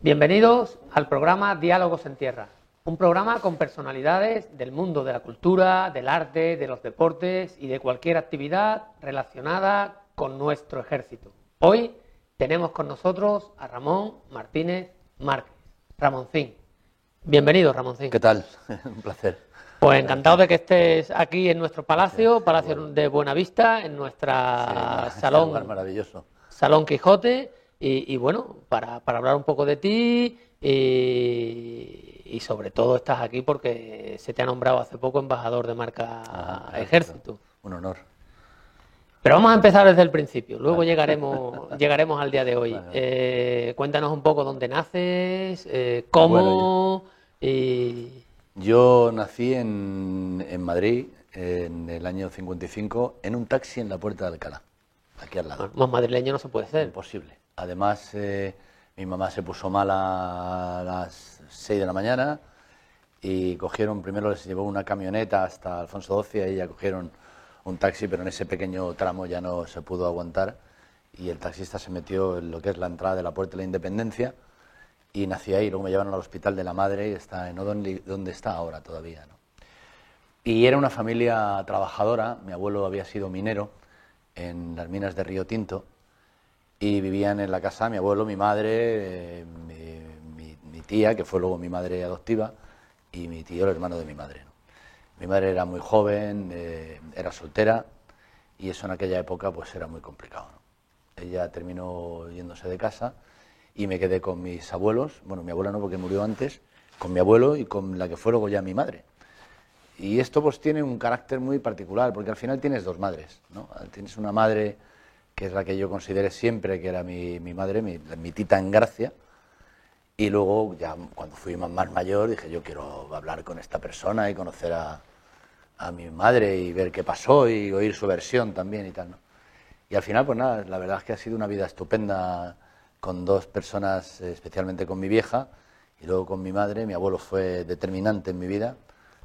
Bienvenidos al programa Diálogos en Tierra, un programa con personalidades del mundo de la cultura, del arte, de los deportes y de cualquier actividad relacionada con nuestro ejército. Hoy tenemos con nosotros a Ramón Martínez Márquez. Ramoncín. Bienvenido, Ramoncín. ¿Qué tal? Un placer. Pues encantado de que estés aquí en nuestro Palacio de Buenavista, en nuestra salón. Lugar maravilloso. Salón Quijote. Y bueno, para hablar un poco de ti y sobre todo estás aquí porque se te ha nombrado hace poco embajador de marca Ejército. Un honor. Pero vamos a empezar desde el principio, luego llegaremos al día de hoy. Vale. Cuéntanos un poco dónde naces, cómo... Yo nací en Madrid en el año 55 en un taxi en la Puerta de Alcalá, aquí al lado. Más madrileño no se puede ser. Imposible. Además, mi mamá se puso mala a las 6 de la mañana y primero les llevó una camioneta hasta Alfonso XII y ahí ya cogieron un taxi, pero en ese pequeño tramo ya no se pudo aguantar y el taxista se metió en lo que es la entrada de la Puerta de la Independencia y nací ahí. Luego me llevaron al Hospital de la Madre y está en donde está ahora todavía, ¿no? Y era una familia trabajadora. Mi abuelo había sido minero en las minas de Río Tinto y vivían en la casa mi abuelo, mi madre, mi tía, que fue luego mi madre adoptiva, y mi tío, el hermano de mi madre, ¿no? Mi madre era muy joven, era soltera, y eso en aquella época pues era muy complicado, ¿no? Ella terminó yéndose de casa y me quedé con mis abuelos, bueno, mi abuela no porque murió antes, con mi abuelo y con la que fue luego ya mi madre. Y esto pues tiene un carácter muy particular, porque al final tienes dos madres, ¿no? Tienes una madre que es la que yo consideré siempre que era mi madre, mi tita Engracia, y luego ya cuando fui más mayor dije yo quiero hablar con esta persona y conocer a mi madre y ver qué pasó y oír su versión también y tal, ¿no? Y al final pues nada, la verdad es que ha sido una vida estupenda con dos personas, especialmente con mi vieja y luego con mi madre. Mi abuelo fue determinante en mi vida,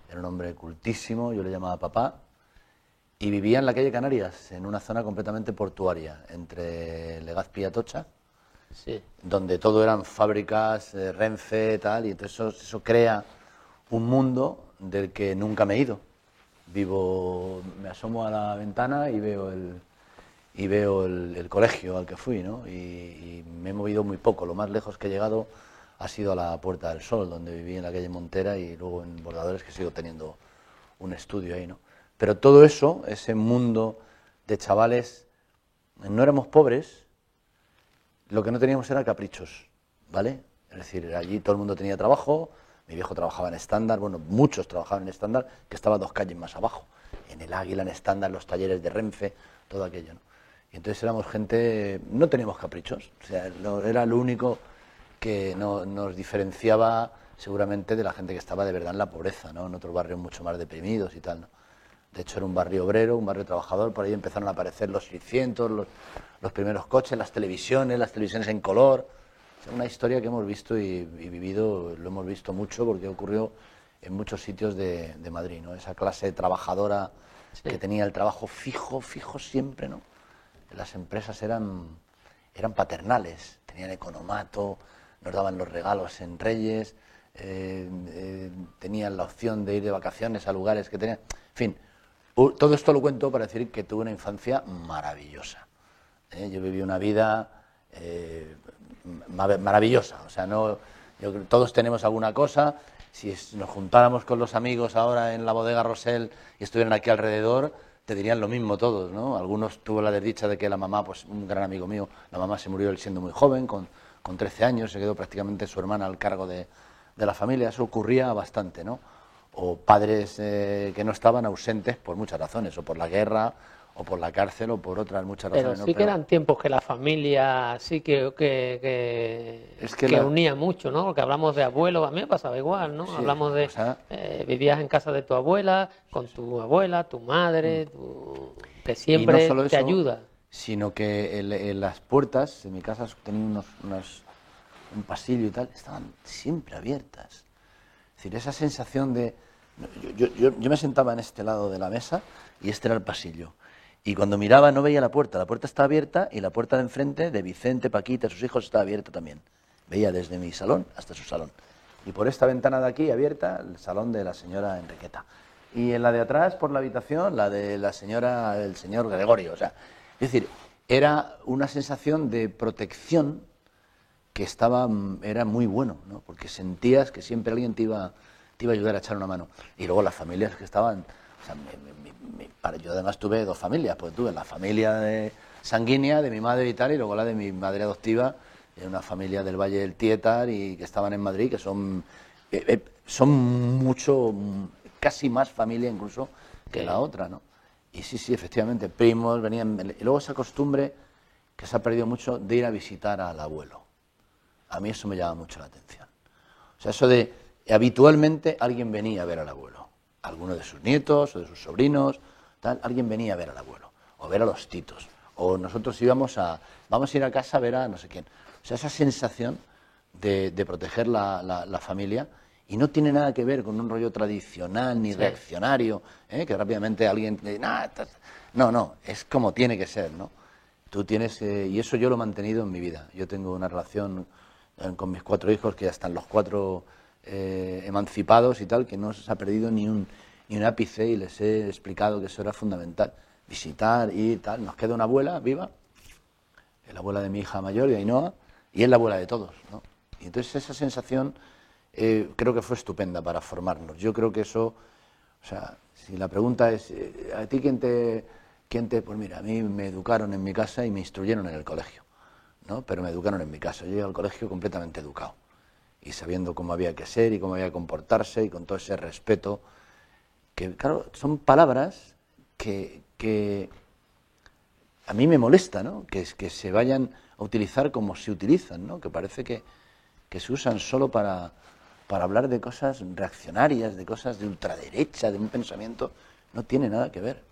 era un hombre cultísimo, yo le llamaba papá. Y vivía en la calle Canarias, en una zona completamente portuaria, entre Legazpi y Atocha, sí, donde todo eran fábricas, Renfe, tal, y entonces eso crea un mundo del que nunca me he ido. Me asomo a la ventana y veo el colegio al que fui, ¿no? Y me he movido muy poco. Lo más lejos que he llegado ha sido a la Puerta del Sol, donde viví en la calle Montera y luego en Bordadores, que sigo teniendo un estudio ahí, ¿no? Pero todo eso, ese mundo de chavales, no éramos pobres, lo que no teníamos era caprichos, ¿vale? Es decir, allí todo el mundo tenía trabajo, mi viejo trabajaba en Estándar, bueno, muchos trabajaban en Estándar, que estaba 2 calles más abajo, en el Águila, en Estándar, los talleres de Renfe, todo aquello, ¿no? Y entonces éramos gente, no teníamos caprichos, o sea, era lo único que nos diferenciaba seguramente de la gente que estaba de verdad en la pobreza, ¿no? En otros barrios mucho más deprimidos y tal, ¿no? De hecho, era un barrio obrero, un barrio trabajador, por ahí empezaron a aparecer los 600, los primeros coches, las televisiones en color. O sea, una historia que hemos visto y vivido, lo hemos visto mucho porque ocurrió en muchos sitios de Madrid, ¿no? Esa clase trabajadora, sí, que tenía el trabajo fijo siempre, ¿no? Las empresas eran paternales, tenían economato, nos daban los regalos en Reyes, tenían la opción de ir de vacaciones a lugares que tenían... En fin, todo esto lo cuento para decir que tuve una infancia maravillosa. Yo viví una vida maravillosa. O sea, todos tenemos alguna cosa. Si nos juntáramos con los amigos ahora en la bodega Rosell y estuvieran aquí alrededor, te dirían lo mismo todos, ¿no? Algunos tuvo la desdicha de que la mamá, pues un gran amigo mío, la mamá se murió él siendo muy joven, con 13 años, se quedó prácticamente su hermana al cargo de la familia. Eso ocurría bastante, ¿no? O padres que no estaban, ausentes por muchas razones, o por la guerra, o por la cárcel, o por otras muchas razones. Pero sí que eran tiempos que la familia sí que unía mucho, ¿no? Porque hablamos de abuelos, a mí me pasaba igual, ¿no? Sí, hablamos de... vivías en casa de tu abuela, con tu abuela, tu madre, que siempre y no solo te eso, ayuda. Sino que en las puertas, en mi casa tenía un pasillo y tal, estaban siempre abiertas. Es decir, esa sensación de... Yo me sentaba en este lado de la mesa y este era el pasillo. Y cuando miraba no veía la puerta estaba abierta y la puerta de enfrente, de Vicente, Paquita, sus hijos, estaba abierta también. Veía desde mi salón hasta su salón. Y por esta ventana de aquí, abierta, el salón de la señora Enriqueta. Y en la de atrás, por la habitación, la de la señora, el señor Gregorio. O sea, es decir, era una sensación de protección que era muy bueno, ¿no? Porque sentías que siempre alguien te iba a ayudar a echar una mano. Y luego las familias que estaban... O sea, yo además tuve dos familias, pues tuve la familia sanguínea de mi madre y tal, y luego la de mi madre adoptiva, una familia del Valle del Tietar y que estaban en Madrid, que son mucho, casi más familia incluso que la otra, ¿no? Y sí, efectivamente, primos venían... Y luego esa costumbre que se ha perdido mucho de ir a visitar al abuelo. A mí eso me llama mucho la atención. O sea, eso de habitualmente alguien venía a ver al abuelo. Alguno de sus nietos o de sus sobrinos, tal, alguien venía a ver al abuelo. O ver a los titos. O nosotros vamos a ir a casa a ver a no sé quién. O sea, esa sensación de proteger la familia, y no tiene nada que ver con un rollo tradicional ni reaccionario, que rápidamente alguien dice, no, es como tiene que ser, ¿no? Tú tienes, y eso yo lo he mantenido en mi vida. Yo tengo una relación con mis 4 hijos que ya están los 4 emancipados y tal, que no se ha perdido ni un ápice, y les he explicado que eso era fundamental. Visitar y tal. Nos queda una abuela viva, la abuela de mi hija mayor, de Ainhoa, y es la abuela de todos, ¿no? Y entonces esa sensación creo que fue estupenda para formarnos. Yo creo que eso, o sea, si la pregunta es, ¿a ti quién te...? Pues mira, a mí me educaron en mi casa y me instruyeron en el colegio, ¿no? Pero me educaron en mi casa. Yo llegué al colegio completamente educado y sabiendo cómo había que ser y cómo había que comportarse y con todo ese respeto, que claro, son palabras que a mí me molesta, ¿no? Que se vayan a utilizar como se utilizan, ¿no? Que parece que se usan solo para hablar de cosas reaccionarias, de cosas de ultraderecha, de un pensamiento. No tiene nada que ver.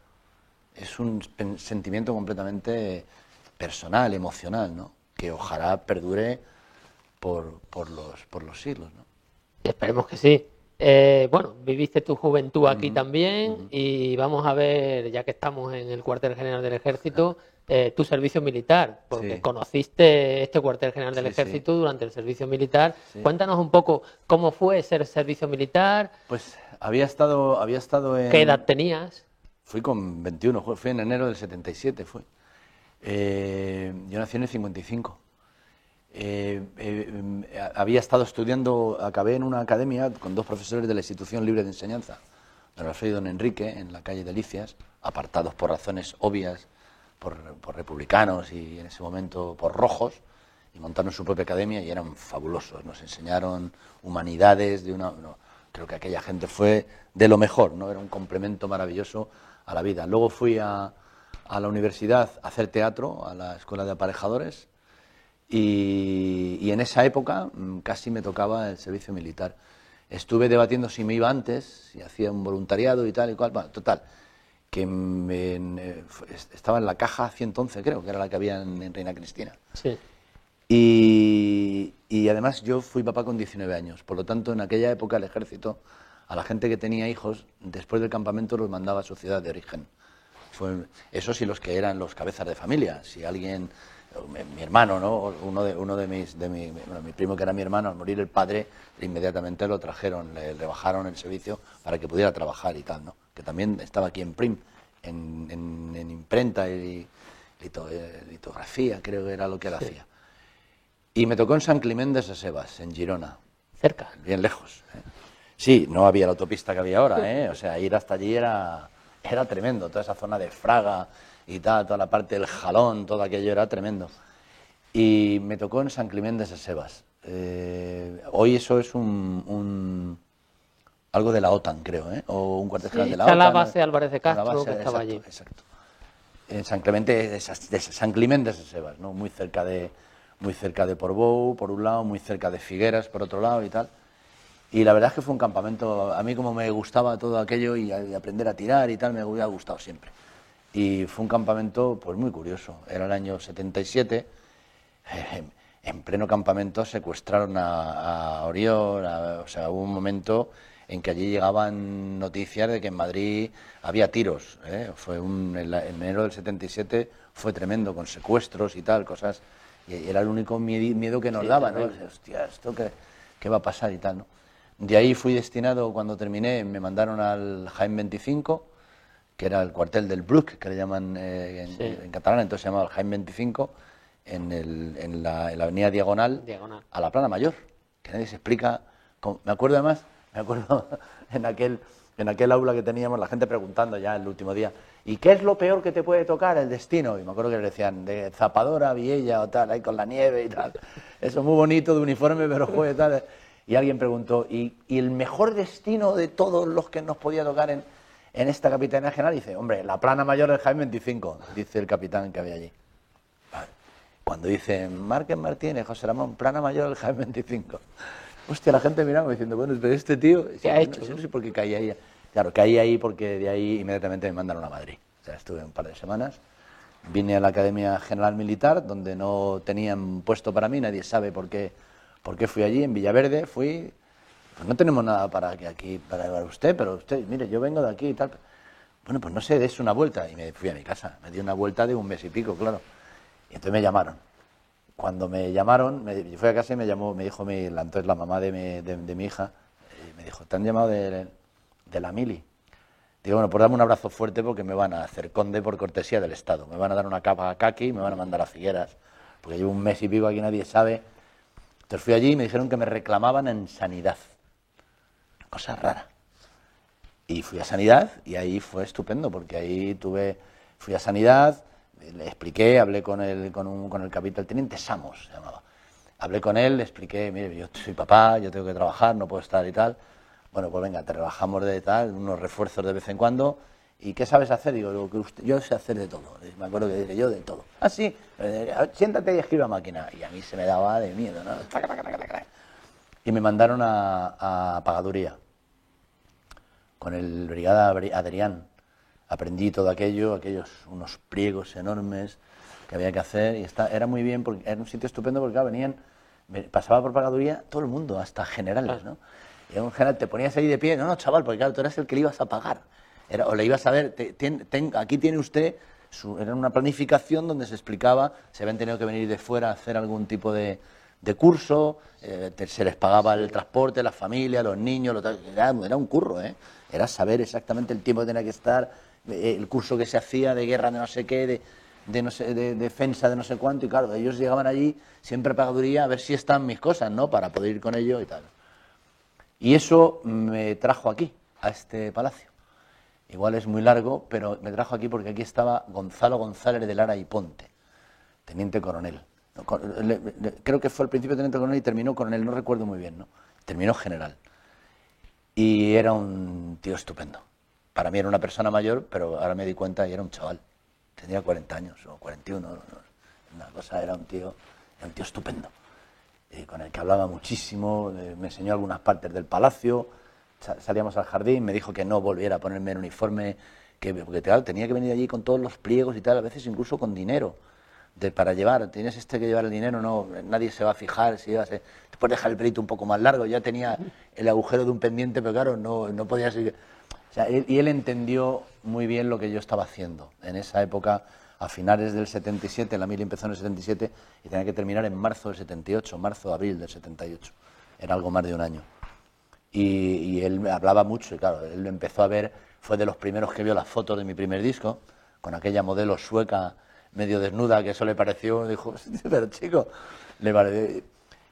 Es un sentimiento completamente personal, emocional, ¿no? Que ojalá perdure por los siglos, ¿no? Esperemos que sí. Bueno, viviste tu juventud aquí también y vamos a ver, ya que estamos en el cuartel general del Ejército, tu servicio militar, porque conociste este cuartel general del Ejército durante el servicio militar. Cuéntanos un poco cómo fue ser servicio militar. Pues había estado en... ¿Qué edad tenías? Fui con 21, fui en enero del 77, fue. Yo nací en el 55. Había estado estudiando, acabé en una academia con 2 profesores de la Institución Libre de Enseñanza, don Alfredo y don Enrique, en la calle Delicias, apartados por razones obvias, por republicanos y en ese momento por rojos, y montaron su propia academia y eran fabulosos. Nos enseñaron humanidades, creo que aquella gente fue de lo mejor, ¿no? Era un complemento maravilloso a la vida. Luego fui a la universidad a hacer teatro, a la Escuela de Aparejadores, y en esa época casi me tocaba el servicio militar. Estuve debatiendo si me iba antes, si hacía un voluntariado y tal y cual. Bueno, total, que estaba en la caja 111, creo, que era la que había en Reina Cristina. Sí. Y además yo fui papá con 19 años, por lo tanto en aquella época el ejército, a la gente que tenía hijos, después del campamento los mandaba a su ciudad de origen. Eso sí, los que eran los cabezas de familia. Si alguien, mi hermano, ¿no? Uno de mi primo, que era mi hermano, al morir el padre, inmediatamente lo trajeron, le rebajaron el servicio para que pudiera trabajar y tal, ¿no? Que también estaba aquí en Prim, en imprenta y litografía, creo que era lo que él hacía. Y me tocó en Sant Climent de Sescebas, en Girona. Cerca. Bien lejos. Sí, no había la autopista que había ahora, O sea, ir hasta allí era tremendo. Toda esa zona de Fraga y tal, toda la parte del Jalón, todo aquello era tremendo. Y me tocó en Sant Climent de Sescebas. Hoy eso es algo de la OTAN, creo, o un cuartel general de la OTAN. Está la base Álvarez de Castro, que estaba allí. Exacto. En Sant Climent de Sescebas, ¿no? Muy cerca de Portbou, por un lado, muy cerca de Figueras, por otro lado y tal. Y la verdad es que fue un campamento, a mí como me gustaba todo aquello y aprender a tirar y tal, me hubiera gustado siempre. Y fue un campamento pues muy curioso. Era el año 77, en pleno campamento secuestraron a Oriol, o sea, hubo un momento en que allí llegaban noticias de que en Madrid había tiros. En enero del 77 fue tremendo, con secuestros y tal, cosas Y era el único miedo que nos Sí, daba, ¿no? tremendo. Hostia, ¿esto qué va a pasar y tal, ¿no? De ahí fui destinado, cuando terminé, me mandaron al Jaén 25, que era el cuartel del Bruc, que le llaman Sí. en catalán, entonces se llamaba el Jaén 25, en la avenida Diagonal, Diagonal. a la Plana Mayor, que nadie se explica. Me acuerdo además, en aquel aula que teníamos, la gente preguntando ya el último día, ¿y qué es lo peor que te puede tocar el destino? Y me acuerdo que le decían, de zapadora, Viella o tal, ahí con la nieve y tal. Eso muy bonito de uniforme, pero joder, tal. Y alguien preguntó, ¿y el mejor destino de todos los que nos podía tocar en esta capitanía general? Dice, hombre, la Plana Mayor del Jaén 25, dice el capitán que había allí. Vale. Cuando dice Márquez Martínez, José Ramón, Plana Mayor del Jaén 25. Hostia, la gente miraba diciendo, bueno, pero este tío... ¿Qué ha hecho? No sé por qué caí ahí. Claro, caí ahí porque de ahí inmediatamente me mandaron a Madrid. O sea, estuve un par de semanas. Vine a la Academia General Militar, donde no tenían puesto para mí, nadie sabe por qué fui allí, en Villaverde, fui... Pues no tenemos nada para usted, pero usted, mire, yo vengo de aquí y tal. Bueno, pues no sé, des una vuelta. Y me fui a mi casa. Me di una vuelta de un mes y pico, claro. Y entonces me llamaron. Cuando me llamaron, yo fui a casa y me dijo entonces la mamá de mi hija, me dijo, ¿te han llamado de la mili? Digo, bueno, pues dame un abrazo fuerte porque me van a hacer conde por cortesía del Estado. Me van a dar una capa a Caqui y me van a mandar a Figueras, porque llevo un mes y pico aquí, nadie sabe. Entonces fui allí y me dijeron que me reclamaban en sanidad. Cosa rara. Y fui a sanidad y ahí fue estupendo, porque ahí fui a sanidad, le expliqué, hablé con el capitán, el teniente Samos se llamaba. Hablé con él, le expliqué, mire, yo soy papá, yo tengo que trabajar, no puedo estar y tal. Bueno, pues venga, te rebajamos de tal, unos refuerzos de vez en cuando. ¿Y qué sabes hacer? Digo, yo sé hacer de todo. Me acuerdo que dije, yo de todo. Ah, sí, siéntate y escribe a máquina. Y a mí se me daba de miedo, ¿no? Y me mandaron a Pagaduría con el brigada Adrián. Aprendí todo aquellos unos pliegos enormes que había que hacer, y era muy bien, porque era un sitio estupendo, porque claro, pasaba por Pagaduría todo el mundo, hasta generales, ¿no? Y un general, te ponías ahí de pie, no, chaval, porque claro, tú eras el que le ibas a pagar, o le ibas a ver, aquí tiene usted, era una planificación donde se explicaba, se habían tenido que venir de fuera a hacer algún tipo de curso, se les pagaba el transporte, la familia, los niños, era un curro, era saber exactamente el tiempo que tenía que estar, el curso que se hacía de guerra de no sé qué, de defensa de no sé cuánto, y claro, ellos llegaban allí siempre a Pagaduría a ver si están mis cosas, ¿no?, para poder ir con ellos y tal. Y eso me trajo aquí, a este palacio. Igual es muy largo, pero me trajo aquí porque aquí estaba Gonzalo González de Lara y Ponte, teniente coronel. Creo que fue al principio teniente coronel y terminó coronel, no recuerdo muy bien, ¿no? Terminó general. Y era un tío estupendo. Para mí era una persona mayor, pero ahora me di cuenta y era un chaval. Tenía 40 años o 41, una cosa, era un tío estupendo. Con el que hablaba muchísimo, me enseñó algunas partes del palacio, salíamos al jardín, me dijo que no volviera a ponerme el uniforme, porque claro, tenía que venir allí con todos los pliegos y tal, a veces incluso con dinero para llevar. Tienes que llevar el dinero, no, nadie se va a fijar si te puedes dejar el pelito un poco más largo. Ya tenía el agujero de un pendiente, pero claro, no podía seguir. O sea, él entendió muy bien lo que yo estaba haciendo en esa época. A finales del 77, la mili empezó en el 77 y tenía que terminar en marzo del 78, abril del 78. Era algo más de un año. Y él me hablaba mucho, y claro, él lo empezó a ver, fue de los primeros que vio las fotos de mi primer disco, con aquella modelo sueca medio desnuda, que eso le pareció, dijo, pero chico, le pareció.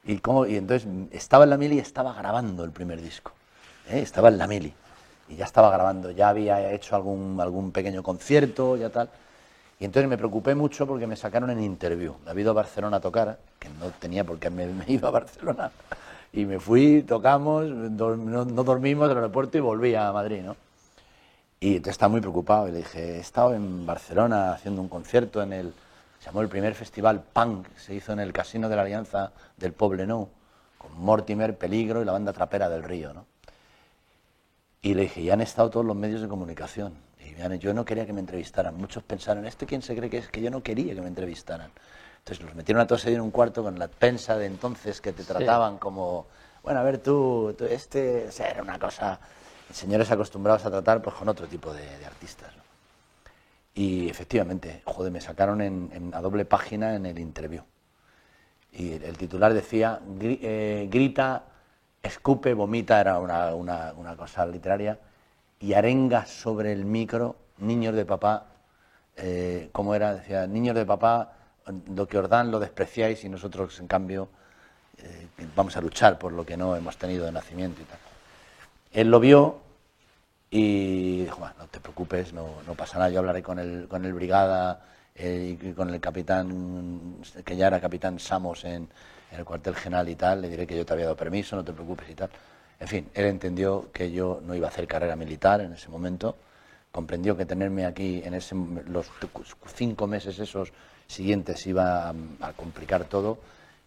Y entonces estaba en la mili y estaba grabando el primer disco, estaba en la mili y ya estaba grabando, ya había hecho algún pequeño concierto, ya tal. Y entonces me preocupé mucho porque me sacaron en Interview. Me había ido a Barcelona a tocar, que no tenía por qué me iba a Barcelona. Y me fui, tocamos, no dormimos en el aeropuerto y volví a Madrid, ¿no? Y entonces estaba muy preocupado y le dije, he estado en Barcelona haciendo un concierto se llamó el primer festival punk, se hizo en el Casino de la Alianza del Poblenou, con Mortimer, Peligro y la banda trapera del Río, ¿no? Y le dije, y han estado todos los medios de comunicación. Y yo no quería que me entrevistaran. Muchos pensaron, ¿quién se cree que es? Que yo no quería que me entrevistaran. Entonces los metieron a todos ahí en un cuarto con la prensa de entonces que te trataban como, bueno, a ver tú o sea, era una cosa, señores acostumbrados a tratar pues con otro tipo de artistas, ¿no? Y efectivamente, joder, me sacaron a doble página en el Interview. Y el titular decía, grita, escupe, vomita, era una cosa literaria, y arenga sobre el micro, niños de papá, ¿cómo era? Decía, niños de papá, lo que os dan lo despreciáis y nosotros, en cambio, vamos a luchar por lo que no hemos tenido de nacimiento y tal. Él lo vio y dijo, bueno, no te preocupes, no pasa nada, yo hablaré con el brigada y con el capitán, que ya era capitán Samos en el cuartel general y tal, le diré que yo te había dado permiso, no te preocupes y tal. En fin, él entendió que yo no iba a hacer carrera militar en ese momento, comprendió que tenerme aquí en los 5 meses esos siguientes iba a complicar todo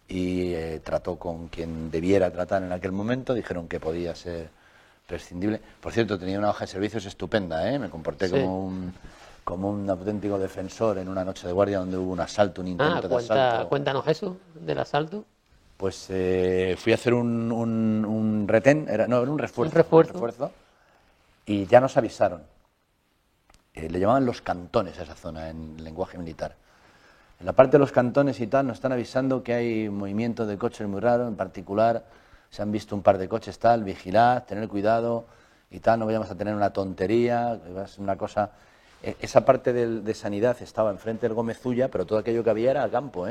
y trató con quien debiera tratar en aquel momento, dijeron que podía ser prescindible. Por cierto, tenía una hoja de servicios estupenda, me comporté como un auténtico defensor en una noche de guardia donde hubo un asalto, un intento de asalto. Cuéntanos eso, del asalto. Pues fui a hacer un retén, era un refuerzo, y ya nos avisaron. Le llamaban los cantones a esa zona en lenguaje militar. En la parte de los cantones y tal nos están avisando que hay movimiento de coches muy raro, en particular se han visto un par de coches tal, vigilad, tener cuidado y tal, no vayamos a tener una tontería, es una cosa. Esa parte de sanidad estaba enfrente del Gómez Zulla, pero todo aquello que había era campo,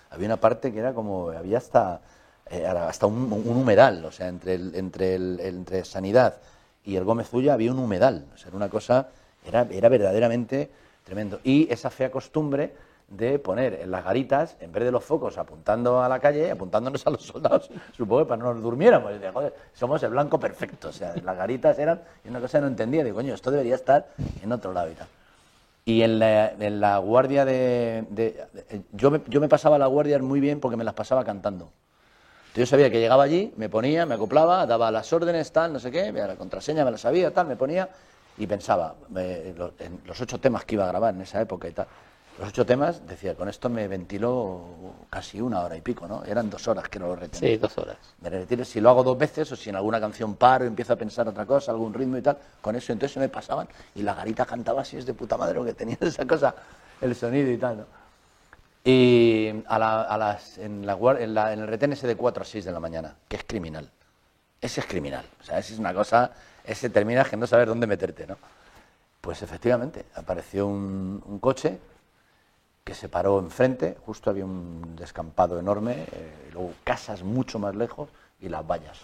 Había una parte que era como, había hasta un humedal, o sea, entre sanidad y el Gómez Zulla había un humedal, o sea, era una cosa, era verdaderamente tremendo. Y esa fea costumbre de poner en las garitas, en vez de los focos apuntando a la calle, apuntándonos a los soldados, supongo que para no nos durmiéramos. Y de, joder, somos el blanco perfecto, o sea, las garitas eran, y una cosa que no entendía, digo, coño, esto debería estar en otro lado y tal. Y en la guardia yo me pasaba las guardias muy bien porque me las pasaba cantando. Entonces yo sabía que llegaba allí, me ponía, me acoplaba, daba las órdenes, tal, no sé qué, la contraseña me la sabía, tal, me ponía y pensaba, en los 8 temas que iba a grabar en esa época y tal, los 8 temas, decía, con esto me ventiló casi 1 hora y pico, ¿no? Eran 2 horas que no lo retenía. Sí, 2 horas. Me retiro, si lo hago 2 veces o si en alguna canción paro y empiezo a pensar otra cosa, algún ritmo y tal, con eso entonces se me pasaban y la garita cantaba así, es de puta madre, porque tenía esa cosa, el sonido y tal, ¿no? Y en el retén ese de 4 a 6 de la mañana, que es criminal. Ese es criminal, o sea, ese es una cosa, ese terminas que no sabes dónde meterte, ¿no? Pues efectivamente, apareció un coche que se paró enfrente, justo había un descampado enorme, luego casas mucho más lejos y las vallas.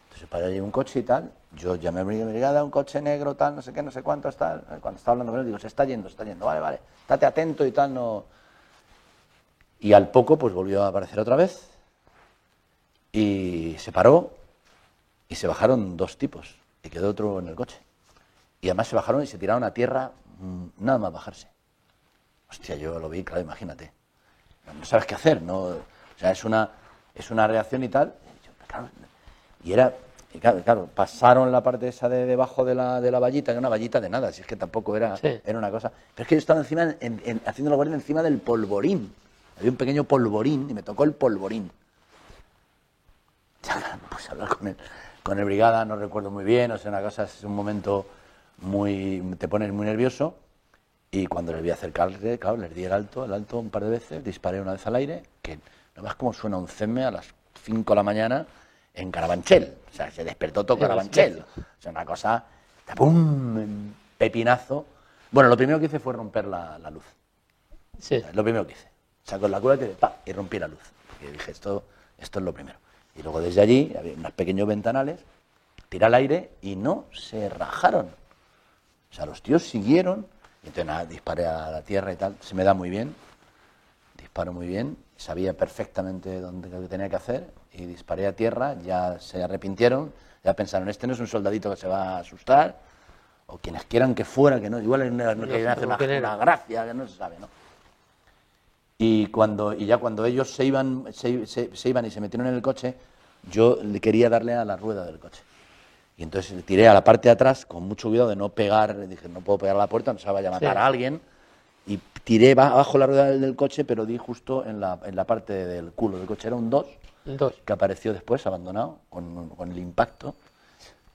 Entonces paró allí un coche y tal, yo llamé a mi brigada, un coche negro, tal, no sé qué, no sé cuánto, tal. Cuando estaba hablando con él, digo, se está yendo, vale, estate atento y tal, no. Y al poco, pues volvió a aparecer otra vez y se paró y se bajaron 2 tipos y quedó otro en el coche. Y además se bajaron y se tiraron a tierra, nada más bajarse. Hostia, yo lo vi, claro, imagínate. No sabes qué hacer, ¿no? O sea, es una reacción y tal. Claro, pasaron la parte esa de debajo de la vallita, que era una vallita de nada, si es que tampoco era una cosa. Pero es que yo estaba encima, haciendo la guardia encima del polvorín. Había un pequeño polvorín y me tocó el polvorín. Ya me puse a hablar con el brigada, no recuerdo muy bien, o sea, una cosa, es un momento te pones muy nervioso. Y cuando les vi acercarse, claro, les di el alto un par de veces, disparé una vez al aire, que no ves cómo suena un CEME a las 5 de la mañana en Carabanchel. O sea, se despertó todo Carabanchel. O sea, una cosa, ¡pum! Pepinazo. Bueno, lo primero que hice fue romper la luz. Sí. O sea, lo primero que hice. Saco la culata y rompí la luz. Porque dije, esto es lo primero. Y luego desde allí había unos pequeños ventanales, tiré al aire y no se rajaron. O sea, los tíos siguieron. Y entonces nada, disparé a la tierra y tal, se me da muy bien, disparo muy bien, sabía perfectamente lo que tenía que hacer y disparé a tierra, ya se arrepintieron, ya pensaron, este no es un soldadito que se va a asustar, o quienes quieran que fuera, que no, igual no querían hacer una gracia, que no se sabe, ¿no? Y ya cuando ellos se iban y se metieron en el coche, yo le quería darle a la rueda del coche. Y entonces tiré a la parte de atrás con mucho cuidado de no pegar, dije, no puedo pegar a la puerta, no se vaya a matar a alguien, y tiré abajo la rueda del coche, pero di justo en la parte del culo del coche. Era un 2 que apareció después, abandonado, con el impacto,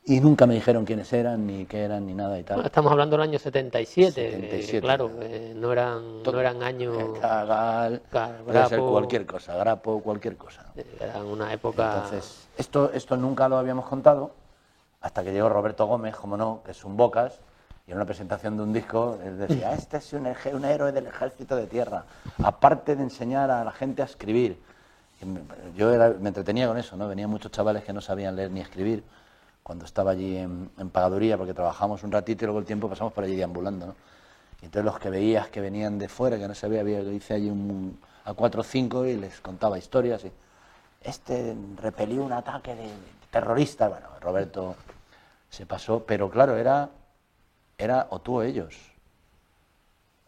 Y nunca me dijeron quiénes eran, ni qué eran, ni nada y tal. Bueno, estamos hablando del año 77, 77, claro, no eran años... Cagal, Claro, puede ser Grapo, cualquier cosa, Grapo, cualquier cosa. era una época... Entonces, esto nunca lo habíamos contado, hasta que llegó Roberto Gómez, como no, que es un bocas, y en una presentación de un disco, él decía, este es un héroe del Ejército de Tierra, aparte de enseñar a la gente a escribir. Yo me entretenía con eso, ¿no? Venían muchos chavales que no sabían leer ni escribir, cuando estaba allí en Pagaduría, porque trabajamos un ratito y luego el tiempo pasamos por allí deambulando, ¿no? Y entonces los que veías que venían de fuera, que no sabía, hice allí a 4 o 5 y les contaba historias. Y este repelió un ataque de terroristas. Bueno, Roberto se pasó, pero claro, era o tú o ellos.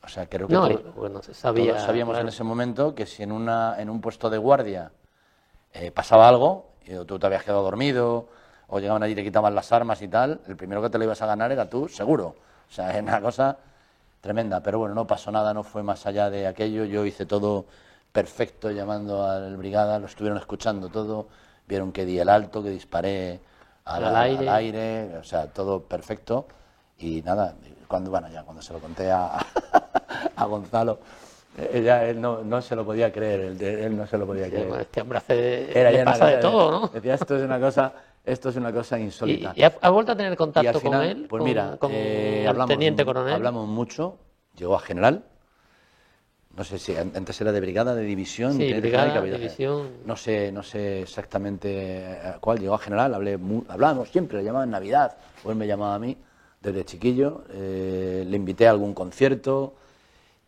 O sea, creo que bueno, se sabía, todos sabíamos claro. en ese momento que si en un puesto de guardia pasaba algo, y tú te habías quedado dormido, o llegaban allí y te quitaban las armas y tal, el primero que te lo ibas a ganar era tú, seguro. O sea, es una cosa tremenda. Pero bueno, no pasó nada, no fue más allá de aquello. Yo hice todo perfecto llamando al brigada, lo estuvieron escuchando todo, vieron que di el alto, que disparé al aire, o sea, todo perfecto. Y nada, cuando se lo conté a Gonzalo, él no se lo podía creer, él no se lo podía creer. Este hombre le pasa de todo, ¿no? Decía, esto es una cosa insólita. ¿Y has vuelto a tener contacto al final, con él? Pues mira, con el teniente coronel. Hablamos mucho, llegó a general, no sé si antes era de brigada, de división. Sí, brigada, división. No sé exactamente cuál, llegó a general, hablábamos siempre, le llamaban Navidad, o él me llamaba a mí, desde chiquillo, le invité a algún concierto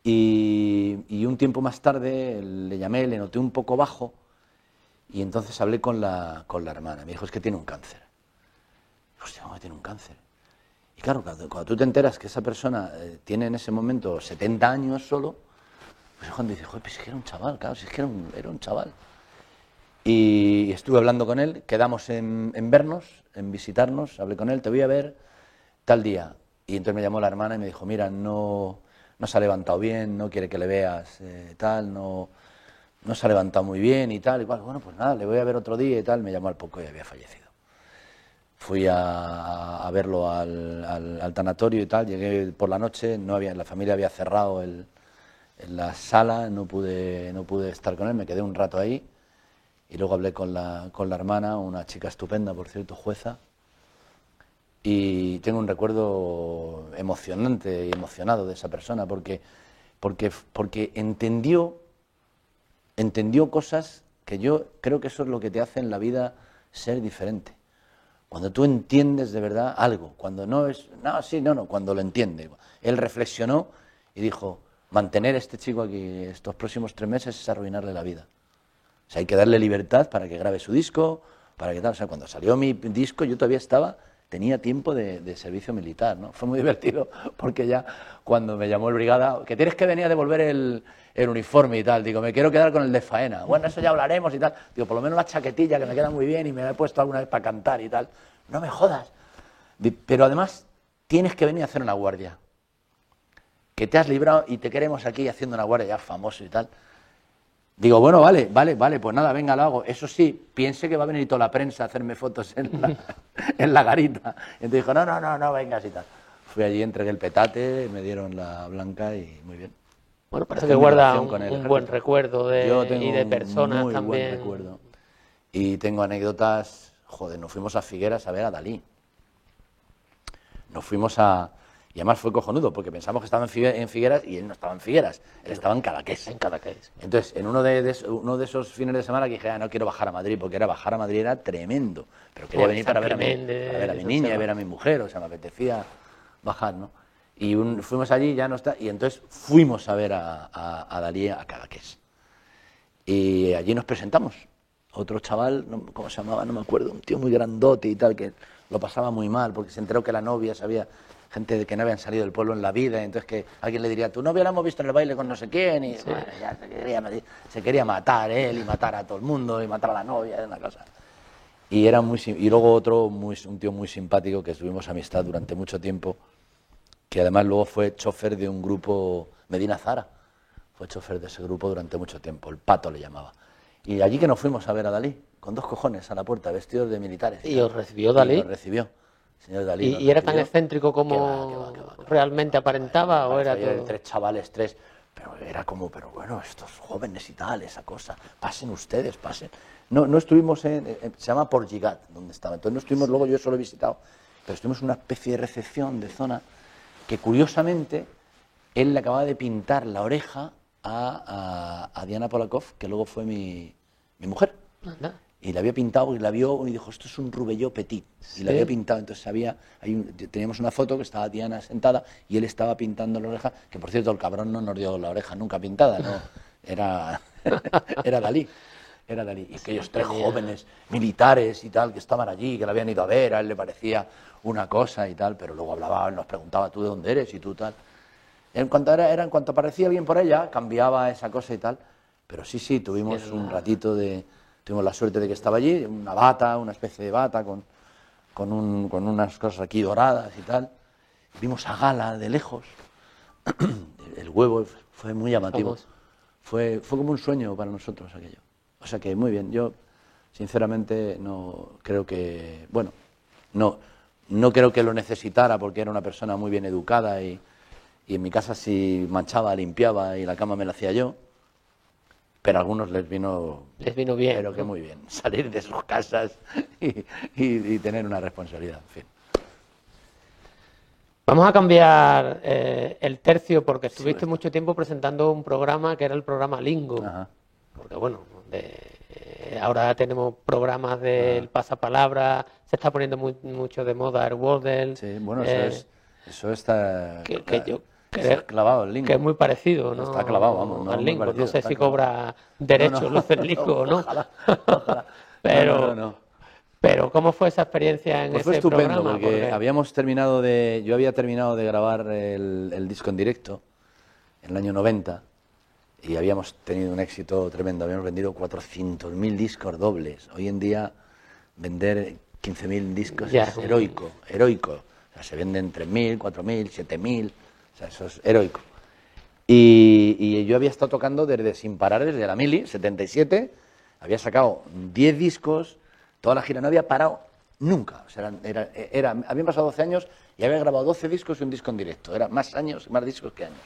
y un tiempo más tarde le llamé, le noté un poco bajo y entonces hablé con la hermana. Me dijo, es que tiene un cáncer. Hostia, ¿cómo que tiene un cáncer? Y claro, cuando tú te enteras que esa persona tiene en ese momento 70 años solo, pues es cuando dices, joder, pues es que era un chaval, claro, si es que era un chaval. Y estuve hablando con él, quedamos en vernos, en visitarnos, hablé con él, te voy a ver tal día. Y entonces me llamó la hermana y me dijo, mira, no se ha levantado bien, no quiere que le veas tal, no se ha levantado muy bien y tal. Y bueno, pues nada, le voy a ver otro día y tal. Me llamó al poco y había fallecido. Fui a verlo al tanatorio y tal, llegué por la noche, la familia había cerrado en la sala, no pude estar con él, me quedé un rato ahí y luego hablé con la hermana, una chica estupenda, por cierto, jueza, y tengo un recuerdo emocionante y emocionado de esa persona porque entendió cosas que yo creo que eso es lo que te hace en la vida ser diferente. Cuando tú entiendes de verdad algo, cuando cuando lo entiende. Él reflexionó y dijo, mantener a este chico aquí estos próximos 3 meses es arruinarle la vida. O sea, hay que darle libertad para que grabe su disco, para que tal. O sea, cuando salió mi disco yo todavía tenía tiempo de servicio militar, ¿no? Fue muy divertido porque ya cuando me llamó el brigada, que tienes que venir a devolver el uniforme y tal, digo, me quiero quedar con el de faena. Bueno, eso ya hablaremos y tal. Digo, por lo menos la chaquetilla que me queda muy bien y me la he puesto alguna vez para cantar y tal. No me jodas. Pero además tienes que venir a hacer una guardia. Que te has librado y te queremos aquí haciendo una guardia ya famoso y tal. Digo, bueno, vale, pues nada, venga, lo hago. Eso sí, piense que va a venir toda la prensa a hacerme fotos en la garita. Y entonces dijo, no, vengas y tal. Fui allí, entregué el petate, me dieron la blanca y muy bien. Bueno, parece que guarda un buen recuerdo y de personas muy también. Buen recuerdo. Y tengo anécdotas, joder, nos fuimos a Figueras a ver a Dalí. Y además fue cojonudo, porque pensamos que estaba en Figueras y él no estaba en Figueras, él estaba en Cadaqués. Entonces, en uno de esos fines de semana que dije, no quiero bajar a Madrid, porque bajar a Madrid era tremendo. Pero quería venir para ver a mi niña, ver a mi mujer, o sea, me apetecía bajar, ¿no? Y fuimos allí y ya no está, y entonces fuimos a ver a Dalí a Cadaqués. Y allí nos presentamos. Otro chaval, ¿cómo se llamaba? No me acuerdo, un tío muy grandote y tal, que lo pasaba muy mal, porque se enteró que la novia sabía... gente de que no habían salido del pueblo en la vida, y entonces que alguien le diría, tu novia la hemos visto en el baile con no sé quién, y sí. Bueno, ya se quería matar él, y matar a todo el mundo, y matar a la novia, era una cosa. Y luego un tío muy simpático, que tuvimos amistad durante mucho tiempo, que además luego fue chofer de un grupo, Medina Zara, fue chofer de ese grupo durante mucho tiempo, el Pato le llamaba. Y allí que nos fuimos a ver a Dalí, con 2 cojones a la puerta, vestidos de militares. ¿Y os recibió Dalí? Y nos recibió. señor Dalí. ¿Y era tan escribió. excéntrico como Qué va. realmente aparentaba o era Había todo? 3 chavales, 3, pero era como, pero bueno, estos jóvenes y tal, esa cosa, pasen ustedes, pasen. No estuvimos se llama Portgigat, donde estaba, entonces no estuvimos, luego yo solo he visitado, pero estuvimos en una especie de recepción de zona que curiosamente él le acababa de pintar la oreja a Diana Polakov, que luego fue mi mujer. Anda. Y la había pintado y la vio y dijo, esto es un Rubelló Petit. Y la había pintado, entonces teníamos una foto que estaba Diana sentada y él estaba pintando la oreja, que por cierto el cabrón no nos dio la oreja nunca pintada, no, era Dalí. Era Dalí. Y aquellos 3 jóvenes militares y tal que estaban allí, que la habían ido a ver, a él le parecía una cosa y tal, pero luego hablaba, nos preguntaba, ¿tú de dónde eres? Y tú tal. En cuanto aparecía alguien por ella, cambiaba esa cosa y tal. Pero sí, tuvimos un ratito tuvimos la suerte de que estaba allí, una bata, una especie de bata con unas cosas aquí doradas y tal. Vimos a Gala de lejos. El huevo fue muy llamativo. Fue como un sueño para nosotros aquello. O sea que muy bien. Yo, sinceramente, no creo que... Bueno, no creo que lo necesitara porque era una persona muy bien educada y en mi casa si manchaba, limpiaba y la cama me la hacía yo. Pero a algunos les vino bien. Pero que muy bien. Salir de sus casas y tener una responsabilidad. En fin. Vamos a cambiar el tercio porque estuviste mucho tiempo presentando un programa que era el programa Lingo. Ajá. Porque bueno, ahora tenemos programas del pasapalabra, se está poniendo mucho de moda el Wordle. Sí, bueno, eso está es clavado el Lingo. Que es muy parecido, ¿no? Está clavado, vamos. Al Lingo. Parecido, no sé si clavado. cobra derechos los del Lingo o no. Ojalá. Pero ¿cómo fue esa experiencia en pues ese fue estupendo, programa? porque yo había terminado de grabar el disco en directo en el año 90 y habíamos tenido un éxito tremendo. Habíamos vendido 400.000 discos dobles. Hoy en día vender 15.000 discos es heroico. O sea, se venden 3.000, 4.000, 7.000. O sea, eso es heroico. Y yo había estado tocando sin parar desde la Mili, 77. Había sacado 10 discos, toda la gira, no había parado nunca. O sea, habían pasado 12 años y había grabado 12 discos y un disco en directo. Eran más años, más discos que años.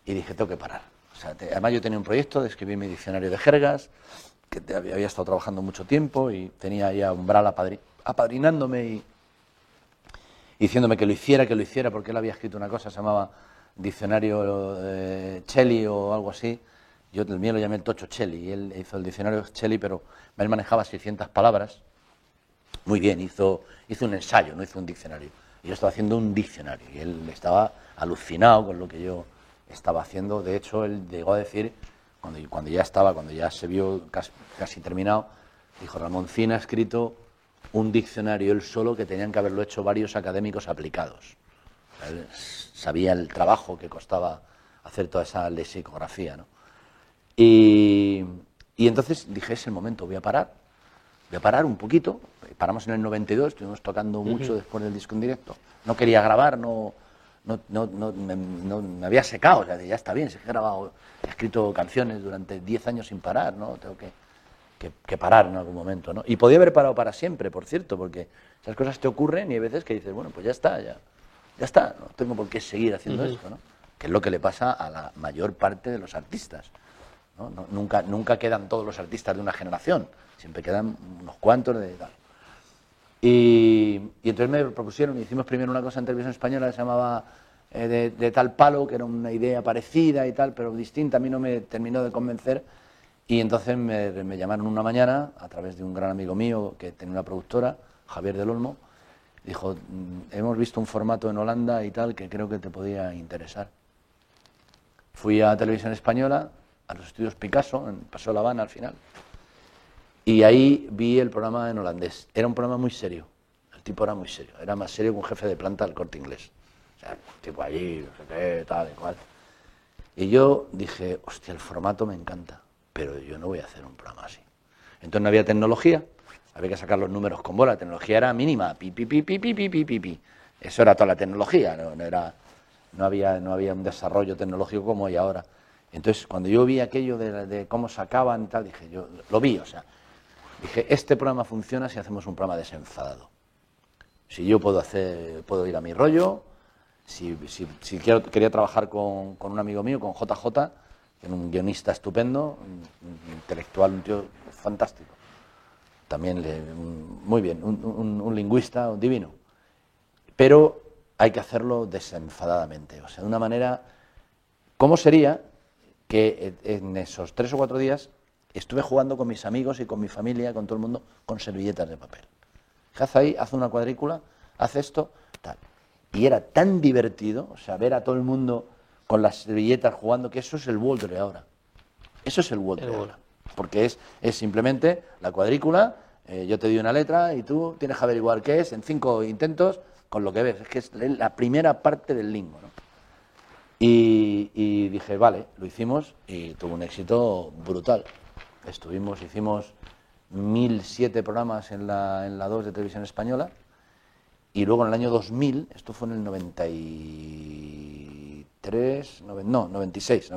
Y dije, tengo que parar. O sea, además yo tenía un proyecto de escribir mi diccionario de jergas, que había estado trabajando mucho tiempo y tenía ya Umbral apadrinándome y diciéndome que lo hiciera, porque él había escrito una cosa, se llamaba Diccionario Cheli o algo así. Yo el mío lo llamé el Tocho Cheli, y él hizo el diccionario Cheli, pero él manejaba 600 palabras. Muy bien, hizo un ensayo, no hizo un diccionario. Y yo estaba haciendo un diccionario, y él estaba alucinado con lo que yo estaba haciendo. De hecho, él llegó a decir, cuando ya se vio casi terminado, dijo, Ramoncín ha escrito un diccionario él solo que tenían que haberlo hecho varios académicos aplicados. Él sabía el trabajo que costaba hacer toda esa lexicografía, ¿no? Y entonces dije, es el momento, voy a parar un poquito. Paramos en el 92, estuvimos tocando mucho después del disco en directo. No quería grabar, me había secado, o sea, ya está bien, he escrito canciones durante 10 años sin parar, ¿no? Tengo que parar en algún momento, ¿no? Y podía haber parado para siempre, por cierto, porque esas cosas te ocurren y hay veces que dices, bueno, pues ya está, no tengo por qué seguir haciendo esto, ¿no? Que es lo que le pasa a la mayor parte de los artistas, ¿no? Nunca quedan todos los artistas de una generación, siempre quedan unos cuantos de tal. Y entonces me propusieron, hicimos primero una cosa en Televisión Española que se llamaba de tal palo, que era una idea parecida y tal, pero distinta, a mí no me terminó de convencer. Y entonces me llamaron una mañana, a través de un gran amigo mío que tenía una productora, Javier del Olmo, dijo, hemos visto un formato en Holanda y tal que creo que te podía interesar. Fui a Televisión Española, a los estudios Picasso, en Paseo La Habana al final, y ahí vi el programa en holandés. Era un programa muy serio, el tipo era muy serio, era más serio que un jefe de planta del Corte Inglés. O sea, el tipo allí, no sé qué, tal y cual. Y yo dije, hostia, el formato me encanta, pero yo no voy a hacer un programa así. Entonces no había tecnología, había que sacar los números con bola, la tecnología era mínima, pi, pi, pi, pi, pi, pi, pi, pi, pi. Eso era toda la tecnología, no había un desarrollo tecnológico como hay ahora. Entonces, cuando yo vi aquello de cómo sacaban y tal, dije, yo lo vi, o sea, dije, este programa funciona si hacemos un programa desenfadado. Si yo puedo ir a mi rollo, si quería trabajar con un amigo mío, con JJ, que es un guionista estupendo, un intelectual, un tío fantástico. También muy bien, un lingüista divino. Pero hay que hacerlo desenfadadamente, o sea, de una manera... ¿Cómo sería que en esos 3 o 4 días estuve jugando con mis amigos y con mi familia, con todo el mundo, con servilletas de papel? Haz ahí, haz una cuadrícula, haz esto, tal. Y era tan divertido, o sea, ver a todo el mundo con las servilletas jugando, que eso es el Wordle de ahora. Eso es el Wordle de ahora. Porque es simplemente la cuadrícula, yo te doy una letra y tú tienes que averiguar qué es en 5 intentos con lo que ves. Es que es la primera parte del lingo, ¿no? Y dije, vale, lo hicimos y tuvo un éxito brutal. Hicimos 1007 programas en la 2 de Televisión Española, y luego en el año 2000, esto fue en el 96,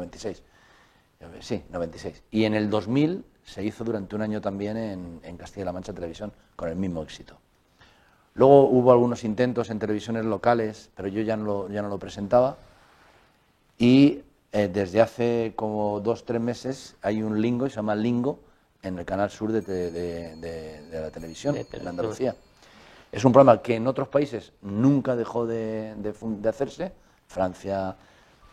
sí, 96. Y en el 2000 se hizo durante un año también en Castilla-La Mancha Televisión con el mismo éxito. Luego hubo algunos intentos en televisiones locales, pero yo ya no lo presentaba. Y desde hace como 2 o 3 meses hay un lingo, se llama Lingo, en el Canal Sur de la televisión, en Andalucía. Es un programa que en otros países nunca dejó de hacerse, Francia,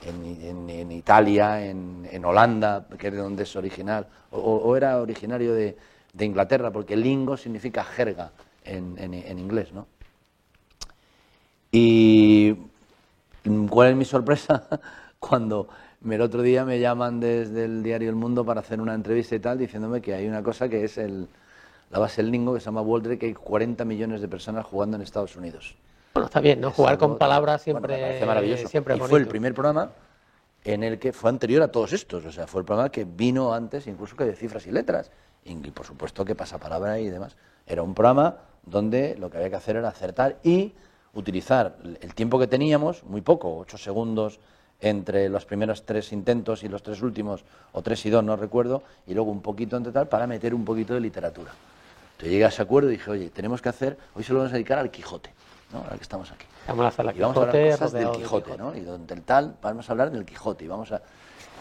en Italia, en Holanda, que es de donde es original, o era originario de Inglaterra, porque lingo significa jerga en inglés, ¿no? Y ¿cuál es mi sorpresa? Cuando el otro día me llaman desde el diario El Mundo para hacer una entrevista y tal, diciéndome que hay una cosa que es la base del lingo, que se llama Wordle, que hay 40 millones de personas jugando en Estados Unidos. Bueno, está bien, ¿no? Jugar con palabras siempre, me parece maravilloso. Siempre y bonito. Fue el primer programa en el que fue anterior a todos estos, o sea, fue el programa que vino antes incluso que de Cifras y Letras, y por supuesto que Pasapalabra y demás. Era un programa donde lo que había que hacer era acertar y utilizar el tiempo que teníamos, muy poco, 8 segundos entre los primeros 3 intentos y los 3 últimos, o 3 y 2, no recuerdo, y luego un poquito entre tal, para meter un poquito de literatura. Entonces llegué a ese acuerdo y dije, oye, tenemos que hacer, hoy se lo vamos a dedicar al Quijote, ¿no? Ahora que estamos aquí. Vamos a y vamos a hablar cosas del Quijote, ¿no? Y donde el tal, vamos a hablar del Quijote,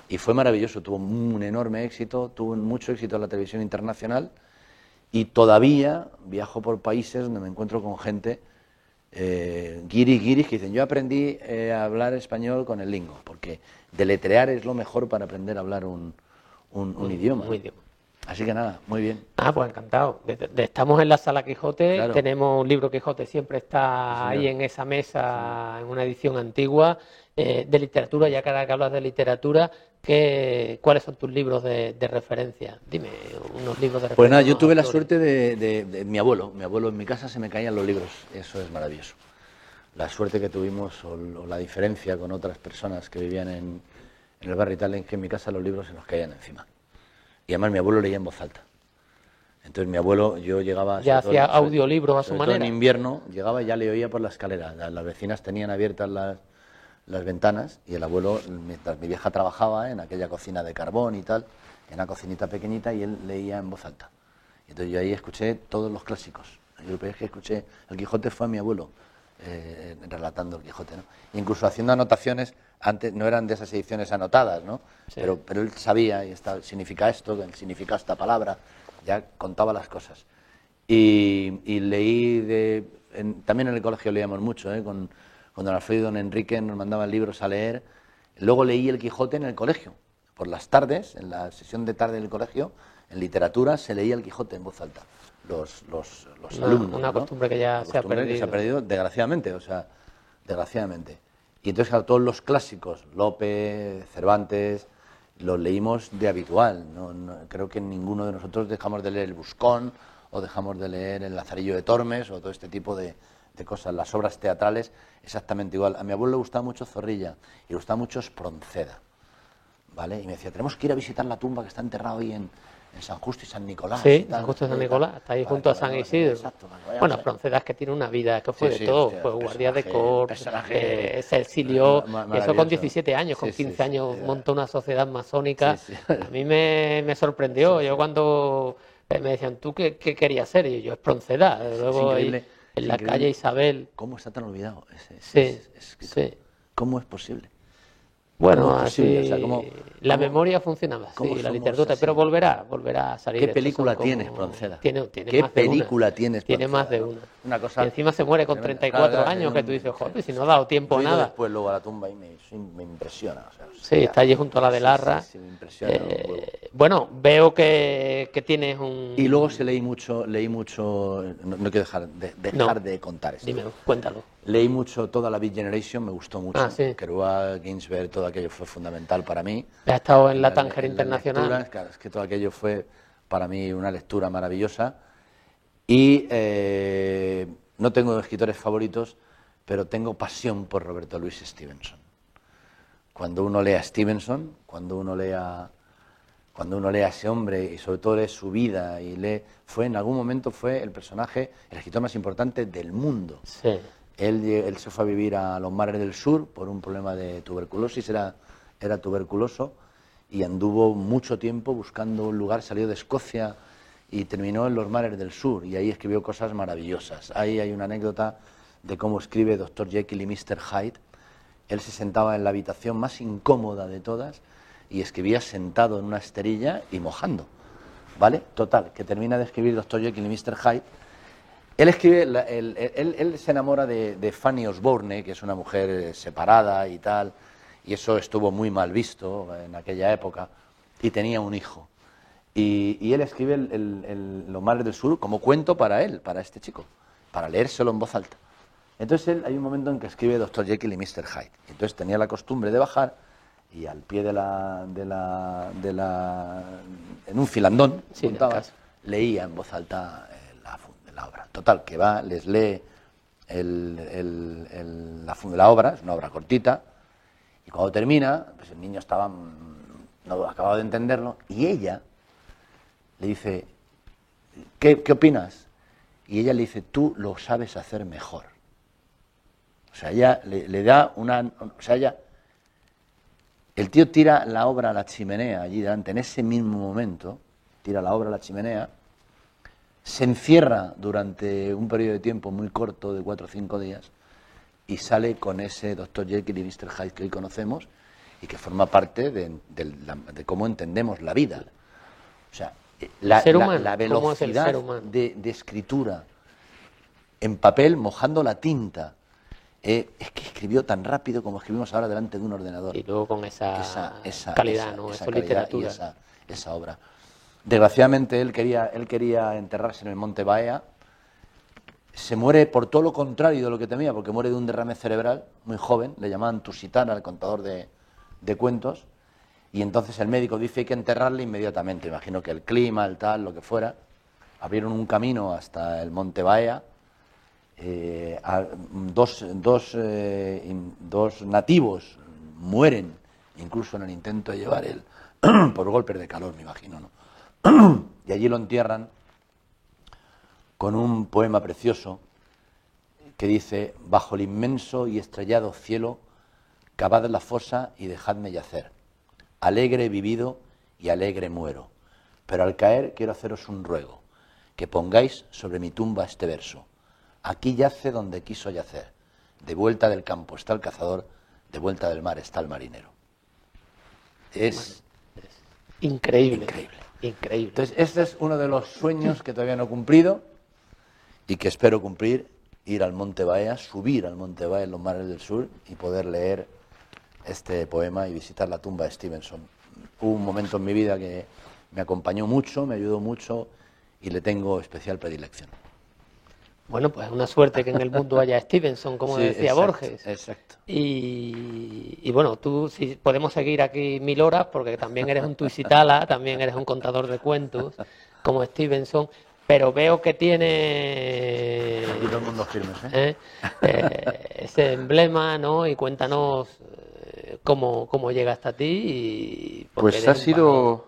y fue maravilloso, tuvo un enorme éxito, tuvo mucho éxito en la televisión internacional, y todavía viajo por países donde me encuentro con gente guiris que dicen, yo aprendí a hablar español con el lingo, porque deletrear es lo mejor para aprender a hablar un idioma. Un idioma. Así que nada, muy bien. Pues encantado. Estamos en la Sala Quijote, Claro. Tenemos un libro Quijote, siempre está ahí en esa mesa, en una edición antigua, de literatura. Ya que ahora que hablas de literatura, ¿cuáles son tus libros de referencia? Dime unos libros de referencia. Pues nada, yo tuve la suerte de mi abuelo. Mi abuelo, en mi casa se me caían los libros, eso es maravilloso. La suerte que tuvimos o la diferencia con otras personas que vivían en el barrio y tal, en que en mi casa los libros se nos caían encima. Y además mi abuelo leía en voz alta. Entonces mi abuelo, yo llegaba... Ya hacía audiolibros a su manera. En invierno llegaba y ya le oía por la escalera. Las vecinas tenían abiertas las ventanas y el abuelo, mientras mi vieja trabajaba en aquella cocina de carbón y tal, en una cocinita pequeñita, y él leía en voz alta. Entonces yo ahí escuché todos los clásicos. Yo lo primero que escuché el Quijote fue a mi abuelo relatando el Quijote, ¿no? Incluso haciendo anotaciones. Antes no eran de esas ediciones anotadas, ¿no? Sí. Pero él sabía, y significa esto, significa esta palabra, ya contaba las cosas. Y leí, también en el colegio leíamos mucho, ¿eh? Con don Alfredo y don Enrique nos mandaban libros a leer. Luego leí el Quijote en el colegio. Por las tardes, en la sesión de tarde del colegio, en literatura, se leía el Quijote en voz alta. Los alumnos, una costumbre que ya se ha perdido. Que se ha perdido, desgraciadamente, desgraciadamente. Y entonces, claro, todos los clásicos, Lope, Cervantes, los leímos de habitual. Creo que ninguno de nosotros dejamos de leer el Buscón, o dejamos de leer el Lazarillo de Tormes, o todo este tipo de cosas. Las obras teatrales, exactamente igual. A mi abuelo le gustaba mucho Zorrilla, y le gustaba mucho Espronceda, ¿vale? Y me decía, tenemos que ir a visitar la tumba que está enterrada hoy en San Justo y San Nicolás. Sí, San Justo y San Nicolás, está ahí junto a San Isidro. Exacto, bueno, Espronceda es que tiene una vida, que fue de todo, fue guardia de corps, se exilió, y eso con 17 años, con 15 años montó una sociedad masónica. A mí me sorprendió, yo cuando me decían, ¿tú qué querías ser? Y yo, Espronceda. Luego, es increíble en la calle Isabel. ¿Cómo está tan olvidado? Sí, Sí. ¿Cómo es posible? Bueno, ¿Cómo es posible? así O sea, la ¿cómo memoria funcionaba, cómo sí, la somos literatura, así? pero volverá a salir. ¿Qué Estos son película como- tienes, Espronceda? Tiene ¿Qué más de una. película tienes, Tiene más de Espronceda, una. ¿no? Una cosa Y encima se muere con tremenda. 34 Claro, años, yo que tú dices, joder, si no ha dado tiempo yo a he ido nada. después luego a la tumba y me impresiona. O sea, Sí, está allí junto a la de Larra. Sí, me impresiona un huevo. Bueno, veo que tienes Y luego un... leí mucho, no quiero dejar No, de contar esto. dime, cuéntalo. Leí mucho toda la Beat Generation, me gustó mucho. Ah, sí. Kerouac, Ginsberg, todo aquello fue fundamental para mí. Has estado en la las Tánger las Internacional. lecturas, claro, es que todo aquello fue para mí una lectura maravillosa. Y no tengo escritores favoritos, pero tengo pasión por Roberto Louis Stevenson. Cuando uno lee a Stevenson, cuando uno lee a ese hombre y sobre todo lee su vida y en algún momento fue el escritor más importante del mundo. Sí. Él se fue a vivir a los mares del sur por un problema de tuberculosis, era tuberculoso y anduvo mucho tiempo buscando un lugar, salió de Escocia y terminó en los mares del sur y ahí escribió cosas maravillosas. Ahí hay una anécdota de cómo escribe Dr. Jekyll y Mr. Hyde. Él se sentaba en la habitación más incómoda de todas y escribía sentado en una esterilla y mojando, ¿vale? Total, que termina de escribir Dr. Jekyll y Mr. Hyde. Él escribe, él se enamora de Fanny Osborne, que es una mujer separada y tal, y eso estuvo muy mal visto en aquella época, y tenía un hijo. Y él escribe Los mares del sur como cuento para él, para este chico, para leérselo en voz alta. Entonces hay un momento en que escribe Dr. Jekyll y Mr. Hyde. Entonces tenía la costumbre de bajar y al pie en un filandón, Sí, leía en voz alta la obra. Total, que va, les lee la obra, es una obra cortita, y cuando termina, pues el niño no acababa de entenderlo, y ella le dice, ¿qué opinas? Y ella le dice, tú lo sabes hacer mejor. O sea, ella le da el tío tira la obra a la chimenea allí delante, en ese mismo momento, tira la obra a la chimenea, se encierra durante un periodo de tiempo muy corto, de 4 o 5 días, y sale con ese Dr. Jekyll y Mr. Hyde que hoy conocemos y que forma parte de cómo entendemos la vida. O sea, la velocidad de escritura en papel, mojando la tinta. Es que escribió tan rápido como escribimos ahora delante de un ordenador. Y luego con esa calidad, ¿no? Esa literatura. Y esa obra. Desgraciadamente él quería enterrarse en el Monte Baea. Se muere por todo lo contrario de lo que temía, porque muere de un derrame cerebral, muy joven. Le llamaban Tusitana, el contador de cuentos. Y entonces el médico dice hay que enterrarle inmediatamente. Imagino que el clima, el tal, lo que fuera. Abrieron un camino hasta el Monte Baea. Dos nativos mueren, incluso en el intento de llevar él, por golpes de calor, me imagino, ¿no? Y allí lo entierran con un poema precioso que dice: bajo el inmenso y estrellado cielo, cavad la fosa y dejadme yacer. Alegre he vivido y alegre muero, pero al caer quiero haceros un ruego, que pongáis sobre mi tumba este verso: aquí yace donde quiso yacer, de vuelta del campo está el cazador, de vuelta del mar está el marinero. Es increíble. Increíble. Entonces, este es uno de los sueños que todavía no he cumplido y que espero cumplir: ir al Monte Baea, subir al Monte Baea en los mares del sur y poder leer este poema y visitar la tumba de Stevenson. Hubo un momento en mi vida que me acompañó mucho, me ayudó mucho y le tengo especial predilección. Bueno, pues una suerte que en el mundo haya Stevenson, como decía exacto, Borges. Exacto. Y bueno, tú sí, podemos seguir aquí 1000 horas, porque también eres un tuisitala, también eres un contador de cuentos, como Stevenson, pero veo que tiene aquí todo el mundo firme, ese emblema, ¿no? Y cuéntanos cómo llega hasta ti. Pues ha sido,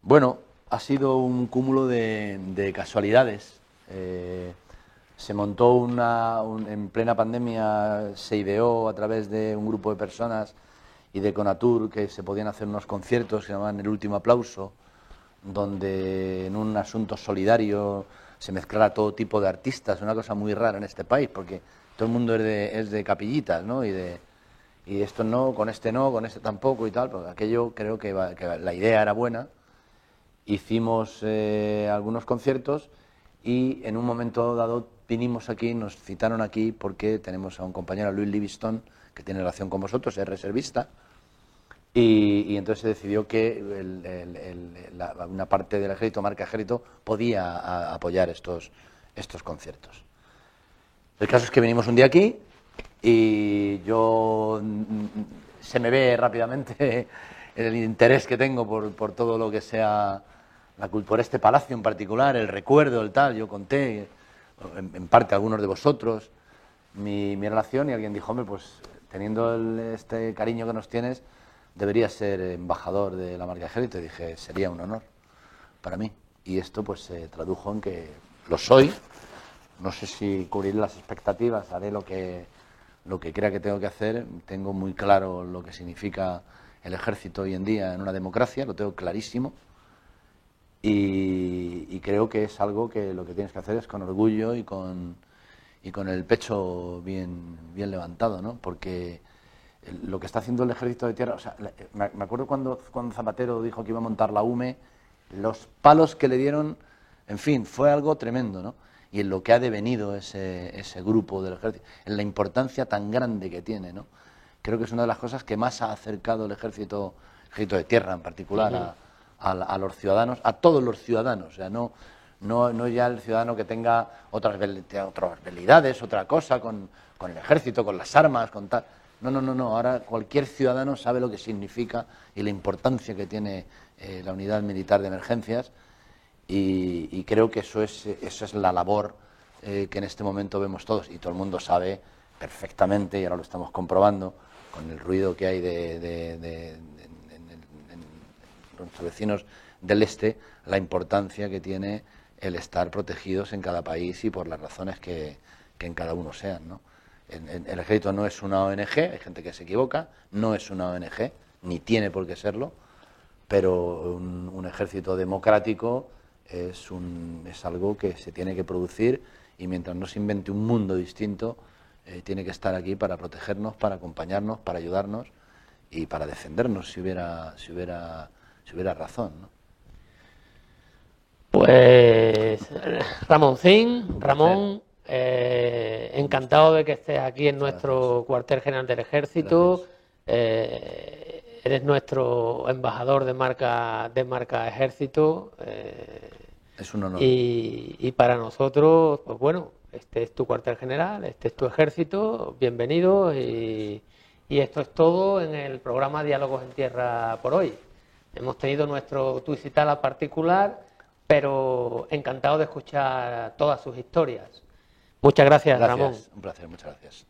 bueno, ha sido un cúmulo de casualidades. Se montó en plena pandemia, se ideó a través de un grupo de personas y de Conatur que se podían hacer unos conciertos que se llamaban El Último Aplauso, donde en un asunto solidario se mezclara todo tipo de artistas, una cosa muy rara en este país, porque todo el mundo es de capillitas, ¿no? Y esto no, con este tampoco y tal, porque aquello creo que la idea era buena. Hicimos algunos conciertos y en un momento dado vinimos aquí, nos citaron aquí porque tenemos a un compañero, Luis Livingstone, que tiene relación con vosotros, es reservista, y entonces se decidió que una parte del ejército, marca ejército, podía apoyar estos conciertos. El caso es que venimos un día aquí y yo se me ve rápidamente el interés que tengo por todo lo que sea por este palacio en particular, el recuerdo, el tal. Yo conté en parte a algunos de vosotros mi relación y alguien dijo, hombre, pues teniendo este cariño que nos tienes, deberías ser embajador de la marca ejército. Y dije, sería un honor para mí. Y esto pues se tradujo en que lo soy. No sé si cubriré las expectativas, haré lo que crea que tengo que hacer. Tengo muy claro lo que significa el ejército hoy en día en una democracia, lo tengo clarísimo. Y creo que es algo que lo que tienes que hacer es con orgullo y con el pecho bien levantado, ¿no? Porque lo que está haciendo el ejército de tierra, o sea, me acuerdo cuando Zapatero dijo que iba a montar la UME, los palos que le dieron, en fin, fue algo tremendo, ¿no? Y en lo que ha devenido ese grupo del ejército, en la importancia tan grande que tiene, ¿no? Creo que es una de las cosas que más ha acercado el ejército de tierra en particular a los ciudadanos, a todos los ciudadanos, o sea, no ya el ciudadano que tenga otras habilidades, otra cosa con el ejército, con las armas, con tal. No, ahora cualquier ciudadano sabe lo que significa y la importancia que tiene la unidad militar de emergencias y creo que eso es la labor que en este momento vemos todos y todo el mundo sabe perfectamente, y ahora lo estamos comprobando con el ruido que hay en nuestros vecinos del este, la importancia que tiene el estar protegidos en cada país y por las razones que en cada uno sean, ¿no? El ejército no es una ONG, hay gente que se equivoca, no es una ONG, ni tiene por qué serlo, pero un ejército democrático es algo que se tiene que producir y mientras no se invente un mundo distinto, tiene que estar aquí para protegernos, para acompañarnos, para ayudarnos y para defendernos si hubiera razón, ¿no? Pues Ramón, encantado de que estés aquí en nuestro cuartel general del Ejército. Eres nuestro embajador de marca Ejército. Es un honor. Y para nosotros, pues bueno, este es tu cuartel general, este es tu ejército, bienvenido y esto es todo en el programa Diálogos en Tierra por hoy. Hemos tenido nuestro Tuicitala particular, pero encantado de escuchar todas sus historias. Muchas gracias, Ramón. Un placer, muchas gracias.